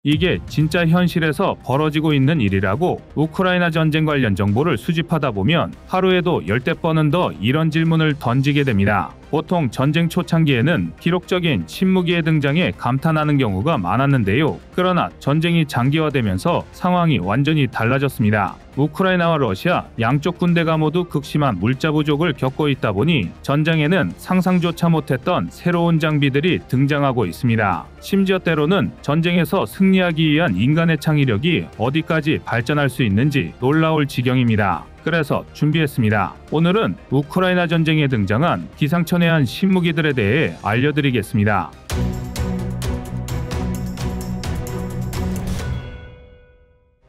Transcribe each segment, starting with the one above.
이게 진짜 현실에서 벌어지고 있는 일이라고 우크라이나 전쟁 관련 정보를 수집하다 보면 하루에도 열댓 번은 더 이런 질문을 던지게 됩니다. 보통 전쟁 초창기에는 기록적인 신무기의 등장에 감탄하는 경우가 많았는데요. 그러나 전쟁이 장기화되면서 상황이 완전히 달라졌습니다. 우크라이나와 러시아 양쪽 군대가 모두 극심한 물자 부족을 겪고 있다 보니 전장에는 상상조차 못했던 새로운 장비들이 등장하고 있습니다. 심지어 때로는 전쟁에서 승리하기 위한 인간의 창의력이 어디까지 발전할 수 있는지 놀라울 지경입니다. 그래서 준비했습니다. 오늘은 우크라이나 전쟁에 등장한 기상천외한 신무기들에 대해 알려드리겠습니다.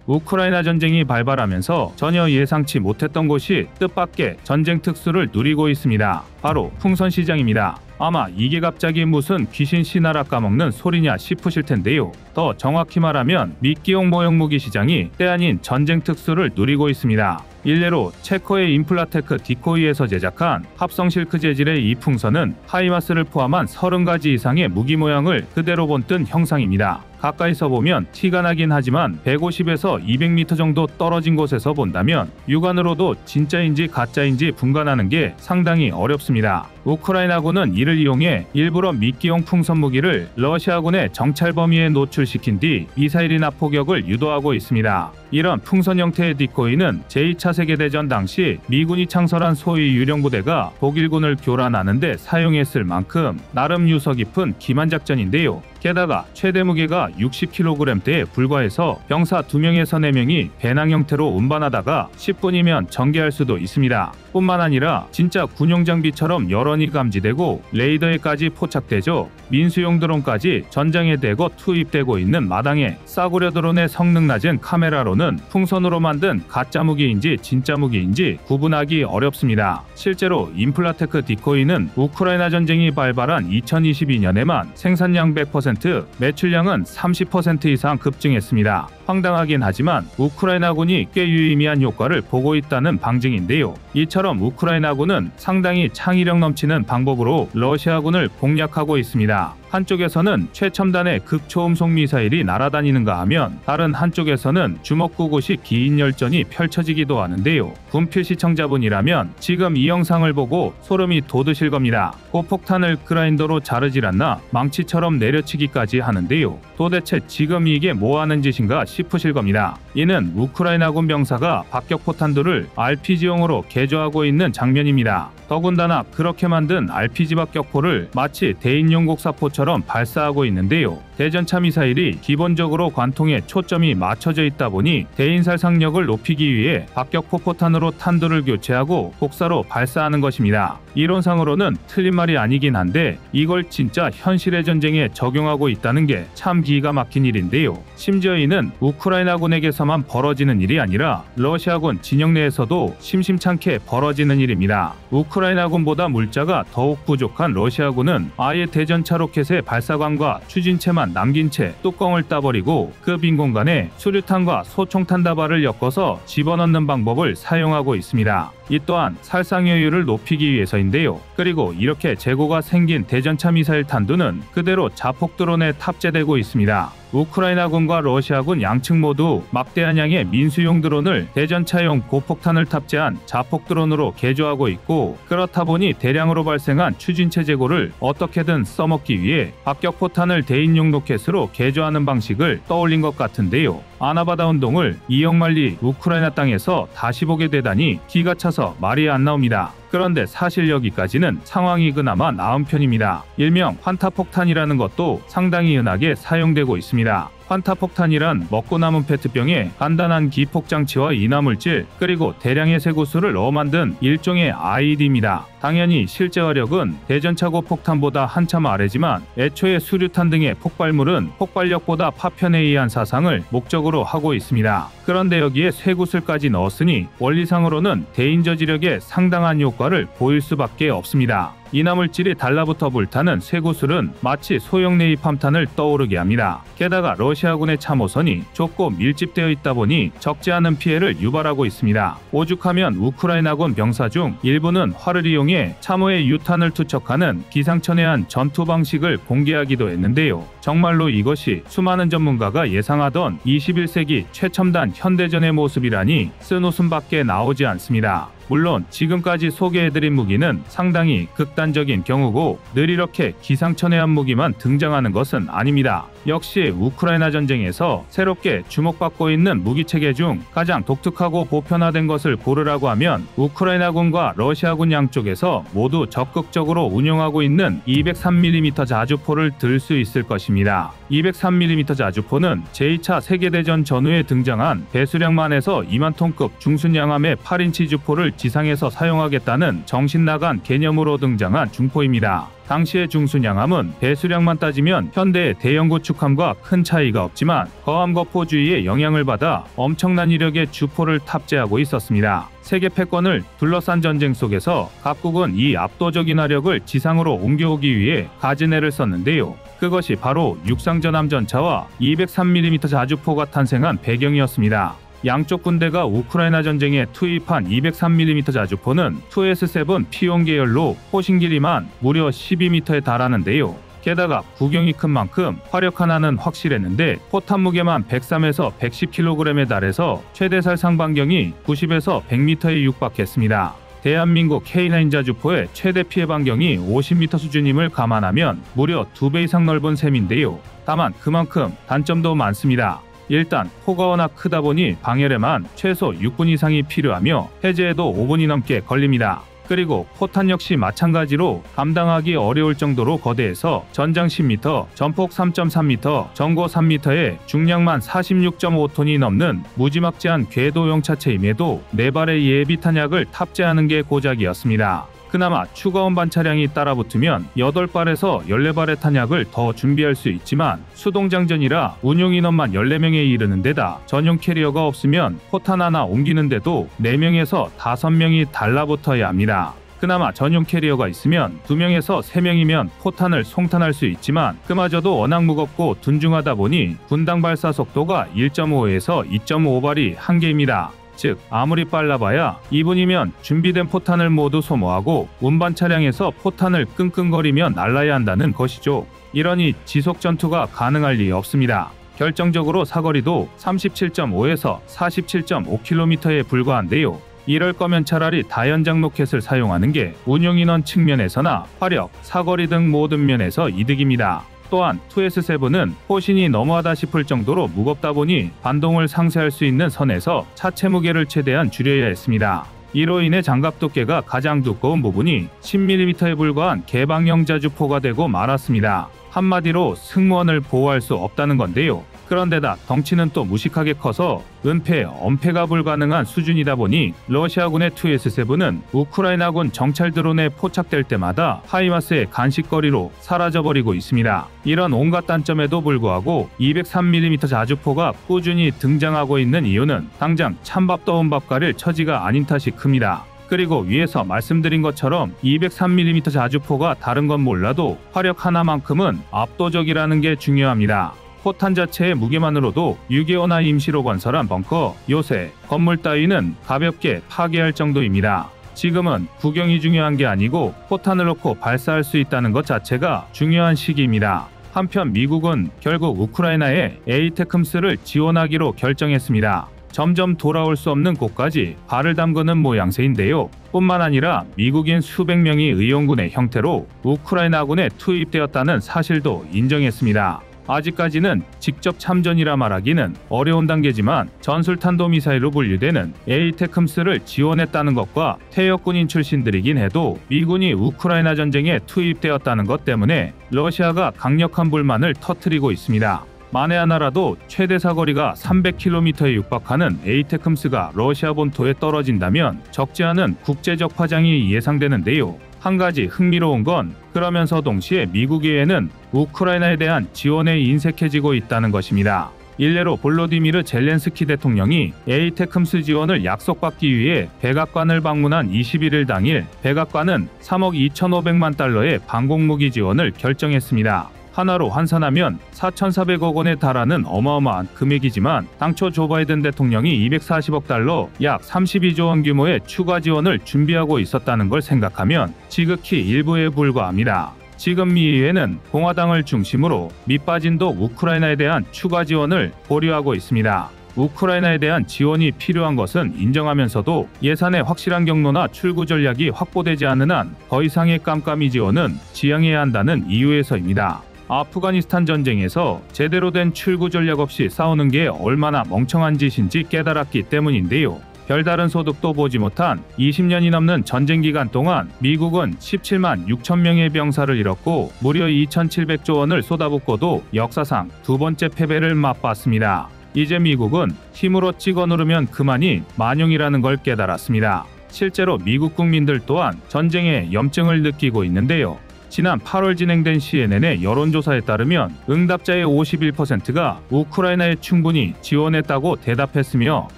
우크라이나 전쟁이 발발하면서 전혀 예상치 못했던 곳이 뜻밖의 전쟁 특수를 누리고 있습니다. 바로 풍선 시장입니다. 아마 이게 갑자기 무슨 귀신 신하라 까먹는 소리냐 싶으실 텐데요. 더 정확히 말하면 미끼용 모형 무기 시장이 때 아닌 전쟁 특수를 누리고 있습니다. 일례로 체코의 인플라테크 디코이에서 제작한 합성 실크 재질의 이 풍선은 하이마스를 포함한 30가지 이상의 무기 모양을 그대로 본뜬 형상입니다. 가까이서 보면 티가 나긴 하지만 150에서 200m 정도 떨어진 곳에서 본다면 육안으로도 진짜인지 가짜인지 분간하는 게 상당히 어렵습니다. 우크라이나군은 이를 이용해 일부러 미끼용 풍선 무기를 러시아군의 정찰 범위에 노출시킨 뒤 미사일이나 포격을 유도하고 있습니다. 이런 풍선 형태의 디코이는 제2차 세계대전 당시 미군이 창설한 소위 유령부대가 독일군을 교란하는 데 사용했을 만큼 나름 유서 깊은 기만 작전인데요. 게다가 최대 무게가 60kg대에 불과해서 병사 2명에서 4명이 배낭 형태로 운반하다가 10분이면 전개할 수도 있습니다. 뿐만 아니라 진짜 군용 장비처럼 여론이 감지되고 레이더에까지 포착되죠. 민수용 드론까지 전장에 대거 투입되고 있는 마당에 싸구려 드론의 성능 낮은 카메라로는 풍선으로 만든 가짜 무기인지 진짜 무기인지 구분하기 어렵습니다. 실제로 인플라테크 디코이는 우크라이나 전쟁이 발발한 2022년에만 생산량 100%, 매출량은 30% 이상 급증했습니다. 황당하긴 하지만 우크라이나군이 꽤 유의미한 효과를 보고 있다는 방증인데요. 이처럼 우크라이나군은 상당히 창의력 넘치는 방법으로 러시아군을 공략하고 있습니다. 한쪽에서는 최첨단의 극초음속 미사일이 날아다니는가 하면 다른 한쪽에서는 주먹구구식 긴 열전이 펼쳐지기도 하는데요. 군필 시청자분이라면 지금 이 영상을 보고 소름이 돋으실 겁니다. 고폭탄을 그라인더로 자르질 않나 망치처럼 내려치기까지 하는데요. 도대체 지금 이게 뭐하는 짓인가 싶으실 겁니다. 이는 우크라이나군 병사가 박격포탄들을 RPG용으로 개조하고 있는 장면입니다. 더군다나 그렇게 만든 RPG 박격포를 마치 대인용 곡사포처럼 발사하고 있는데요. 대전차 미사일이 기본적으로 관통에 초점이 맞춰져 있다 보니 대인 살상력을 높이기 위해 박격포 포탄으로 탄두를 교체하고 곡사로 발사하는 것입니다. 이론상으로는 틀린 말이 아니긴 한데 이걸 진짜 현실의 전쟁에 적용하고 있다는 게 참 기가 막힌 일인데요. 심지어 이는 우크라이나군에게서만 벌어지는 일이 아니라 러시아군 진영 내에서도 심심찮게 벌어지는 일입니다. 우크라이나군보다 물자가 더욱 부족한 러시아군은 아예 대전차 로켓의 발사관과 추진체만 남긴 채 뚜껑을 따버리고 그 빈 공간에 수류탄과 소총탄 다발을 엮어서 집어넣는 방법을 사용하고 있습니다. 이 또한 살상효율을 높이기 위해서인데요. 그리고 이렇게 재고가 생긴 대전차 미사일 탄두는 그대로 자폭 드론에 탑재되고 있습니다. 우크라이나군과 러시아군 양측 모두 막대한 양의 민수용 드론을 대전차용 고폭탄을 탑재한 자폭 드론으로 개조하고 있고, 그렇다 보니 대량으로 발생한 추진체 재고를 어떻게든 써먹기 위해 박격포탄을 대인용 로켓으로 개조하는 방식을 떠올린 것 같은데요. 아나바다 운동을 이역만리 우크라이나 땅에서 다시 보게 되다니 기가 차서 말이 안 나옵니다. 그런데 사실 여기까지는 상황이 그나마 나은 편입니다. 일명 환타폭탄이라는 것도 상당히 흔하게 사용되고 있습니다. 환타폭탄이란 먹고 남은 페트병에 간단한 기폭장치와 인화물질 그리고 대량의 쇠구슬을 넣어 만든 일종의 IED입니다. 당연히 실제 화력은 대전차고 폭탄보다 한참 아래지만 애초에 수류탄 등의 폭발물은 폭발력보다 파편에 의한 사상을 목적으로 하고 있습니다. 그런데 여기에 쇠구슬까지 넣었으니 원리상으로는 대인 저지력에 상당한 효과를 보일 수밖에 없습니다. 이나물질이 달라붙어 불타는 쇠구슬은 마치 소형 네이팜탄을 떠오르게 합니다. 게다가 러시아군의 참호선이 좁고 밀집되어 있다 보니 적지 않은 피해를 유발하고 있습니다. 오죽하면 우크라이나군 병사 중 일부는 활을 이용해 참호의 유탄을 투척하는 기상천외한 전투 방식을 공개하기도 했는데요. 정말로 이것이 수많은 전문가가 예상하던 21세기 최첨단 현대전의 모습이라니 쓴웃음밖에 나오지 않습니다. 물론 지금까지 소개해드린 무기는 상당히 극단적인 경우고 늘 이렇게 기상천외한 무기만 등장하는 것은 아닙니다. 역시 우크라이나 전쟁에서 새롭게 주목받고 있는 무기체계 중 가장 독특하고 보편화된 것을 고르라고 하면 우크라이나군과 러시아군 양쪽에서 모두 적극적으로 운용하고 있는 203mm 자주포를 들 수 있을 것입니다. 203mm 자주포는 제2차 세계대전 전후에 등장한 배수량만 해서 2만 톤급 중순양함의 8인치 주포를 지상에서 사용하겠다는 정신나간 개념으로 등장한 중포입니다. 당시의 중순양함은 배수량만 따지면 현대의 대형 구축함과 큰 차이가 없지만 거함거포주의의 영향을 받아 엄청난 이력의 주포를 탑재하고 있었습니다. 세계 패권을 둘러싼 전쟁 속에서 각국은 이 압도적인 화력을 지상으로 옮겨오기 위해 가진 애를 썼는데요. 그것이 바로 육상전함 전차와 203mm 자주포가 탄생한 배경이었습니다. 양쪽 군대가 우크라이나 전쟁에 투입한 203mm 자주포는 2S7 피온 계열로 포신 길이만 무려 12m에 달하는데요. 게다가 구경이 큰 만큼 화력 하나는 확실했는데 포탄 무게만 103에서 110kg에 달해서 최대 살상 반경이 90에서 100m에 육박했습니다. 대한민국 K9 자주포의 최대 피해 반경이 50m 수준임을 감안하면 무려 2배 이상 넓은 셈인데요. 다만 그만큼 단점도 많습니다. 일단 포가 워낙 크다 보니 방열에만 최소 6분 이상이 필요하며 해제에도 5분이 넘게 걸립니다. 그리고 포탄 역시 마찬가지로 감당하기 어려울 정도로 거대해서 전장 10m, 전폭 3.3m, 전고 3m에 중량만 46.5톤이 넘는 무지막지한 궤도용 차체임에도 4발의 예비 탄약을 탑재하는 게 고작이었습니다. 그나마 추가 운반 차량이 따라붙으면 8발에서 14발의 탄약을 더 준비할 수 있지만 수동장전이라 운용 인원만 14명에 이르는 데다 전용 캐리어가 없으면 포탄 하나 옮기는데도 4명에서 5명이 달라붙어야 합니다. 그나마 전용 캐리어가 있으면 2명에서 3명이면 포탄을 송탄할 수 있지만 그마저도 워낙 무겁고 둔중하다 보니 분당 발사 속도가 1.5에서 2.5발이 한계입니다. 즉 아무리 빨라봐야 2분이면 준비된 포탄을 모두 소모하고 운반 차량에서 포탄을 끙끙거리며 날라야 한다는 것이죠. 이러니 지속 전투가 가능할 리 없습니다. 결정적으로 사거리도 37.5에서 47.5km에 불과한데요. 이럴 거면 차라리 다연장 로켓을 사용하는 게 운용 인원 측면에서나 화력, 사거리 등 모든 면에서 이득입니다. 또한 2S7은 포신이 너무하다 싶을 정도로 무겁다 보니 반동을 상쇄할 수 있는 선에서 차체 무게를 최대한 줄여야 했습니다. 이로 인해 장갑 두께가 가장 두꺼운 부분이 10mm에 불과한 개방형 자주포가 되고 말았습니다. 한마디로 승무원을 보호할 수 없다는 건데요. 그런데다 덩치는 또 무식하게 커서 은폐, 엄폐가 불가능한 수준이다 보니 러시아군의 2S7은 우크라이나군 정찰 드론에 포착될 때마다 하이마스의 간식거리로 사라져버리고 있습니다. 이런 온갖 단점에도 불구하고 203mm 자주포가 꾸준히 등장하고 있는 이유는 당장 찬밥 더운 밥 가릴 처지가 아닌 탓이 큽니다. 그리고 위에서 말씀드린 것처럼 203mm 자주포가 다른 건 몰라도 화력 하나만큼은 압도적이라는 게 중요합니다. 포탄 자체의 무게만으로도 6.25나 임시로 건설한 벙커, 요새, 건물 따위는 가볍게 파괴할 정도입니다. 지금은 구경이 중요한 게 아니고 포탄을 놓고 발사할 수 있다는 것 자체가 중요한 시기입니다. 한편 미국은 결국 우크라이나에 에이테크스를 지원하기로 결정했습니다. 점점 돌아올 수 없는 곳까지 발을 담그는 모양새인데요. 뿐만 아니라 미국인 수백 명이 의용군의 형태로 우크라이나군에 투입되었다는 사실도 인정했습니다. 아직까지는 직접 참전이라 말하기는 어려운 단계지만 전술탄도미사일로 분류되는 에이테크스를 지원했다는 것과 퇴역군인 출신들이긴 해도 미군이 우크라이나 전쟁에 투입되었다는 것 때문에 러시아가 강력한 불만을 터뜨리고 있습니다. 만에 하나라도 최대 사거리가 300km에 육박하는 에이테크스가 러시아 본토에 떨어진다면 적지 않은 국제적 파장이 예상되는데요. 한 가지 흥미로운 건 그러면서 동시에 미국 의회는 우크라이나에 대한 지원에 인색해지고 있다는 것입니다. 일례로 볼로디미르 젤렌스키 대통령이 에이테크임스 지원을 약속받기 위해 백악관을 방문한 21일 당일 백악관은 3억 2,500만 달러의 방공무기 지원을 결정했습니다. 하나로 환산하면 4,400억 원에 달하는 어마어마한 금액이지만 당초 조 바이든 대통령이 240억 달러, 약 32조 원 규모의 추가 지원을 준비하고 있었다는 걸 생각하면 지극히 일부에 불과합니다. 지금 미의회는 공화당을 중심으로 밑빠진도 우크라이나에 대한 추가 지원을 보류하고 있습니다. 우크라이나에 대한 지원이 필요한 것은 인정하면서도 예산의 확실한 경로나 출구 전략이 확보되지 않는 한 더 이상의 깜깜이 지원은 지양해야 한다는 이유에서입니다. 아프가니스탄 전쟁에서 제대로 된 출구 전략 없이 싸우는 게 얼마나 멍청한 짓인지 깨달았기 때문인데요. 별다른 소득도 보지 못한 20년이 넘는 전쟁 기간 동안 미국은 17만 6천 명의 병사를 잃었고 무려 2,700조 원을 쏟아붓고도 역사상 두 번째 패배를 맛봤습니다. 이제 미국은 힘으로 찍어 누르면 그만이 만용이라는 걸 깨달았습니다. 실제로 미국 국민들 또한 전쟁에 염증을 느끼고 있는데요. 지난 8월 진행된 CNN의 여론조사에 따르면 응답자의 51%가 우크라이나에 충분히 지원했다고 대답했으며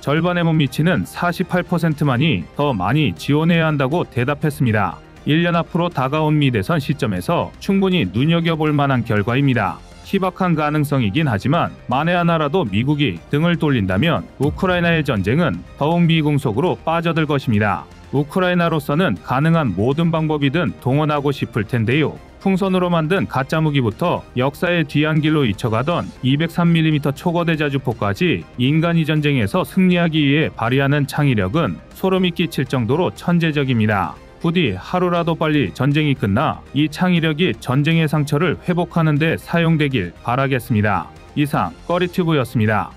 절반에 못 미치는 48%만이 더 많이 지원해야 한다고 대답했습니다. 1년 앞으로 다가온 미 대선 시점에서 충분히 눈여겨볼 만한 결과입니다. 희박한 가능성이긴 하지만 만에 하나라도 미국이 등을 돌린다면 우크라이나의 전쟁은 더욱 미궁속으로 빠져들 것입니다. 우크라이나로서는 가능한 모든 방법이든 동원하고 싶을 텐데요. 풍선으로 만든 가짜 무기부터 역사의 뒤안길로 잊혀가던 203mm 초거대 자주포까지 인간이 전쟁에서 승리하기 위해 발휘하는 창의력은 소름이 끼칠 정도로 천재적입니다. 부디 하루라도 빨리 전쟁이 끝나 이 창의력이 전쟁의 상처를 회복하는 데 사용되길 바라겠습니다. 이상 꺼리튜브였습니다.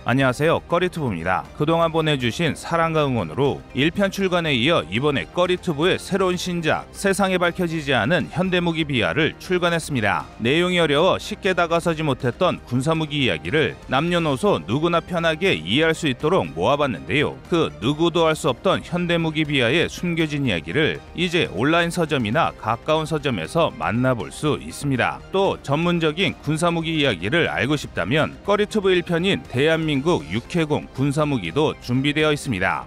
안녕하세요, 꺼리튜브입니다. 그동안 보내주신 사랑과 응원으로 1편 출간에 이어 이번에 꺼리튜브의 새로운 신작 세상에 밝혀지지 않은 현대무기 비하를 출간했습니다. 내용이 어려워 쉽게 다가서지 못했던 군사무기 이야기를 남녀노소 누구나 편하게 이해할 수 있도록 모아봤는데요. 그 누구도 알 수 없던 현대무기 비하의 숨겨진 이야기를 이제 온라인 서점이나 가까운 서점에서 만나볼 수 있습니다. 또 전문적인 군사무기 이야기를 알고 싶다면 꺼리튜브 1편인 대한민국 육해공 군사무기도 준비되어 있습니다.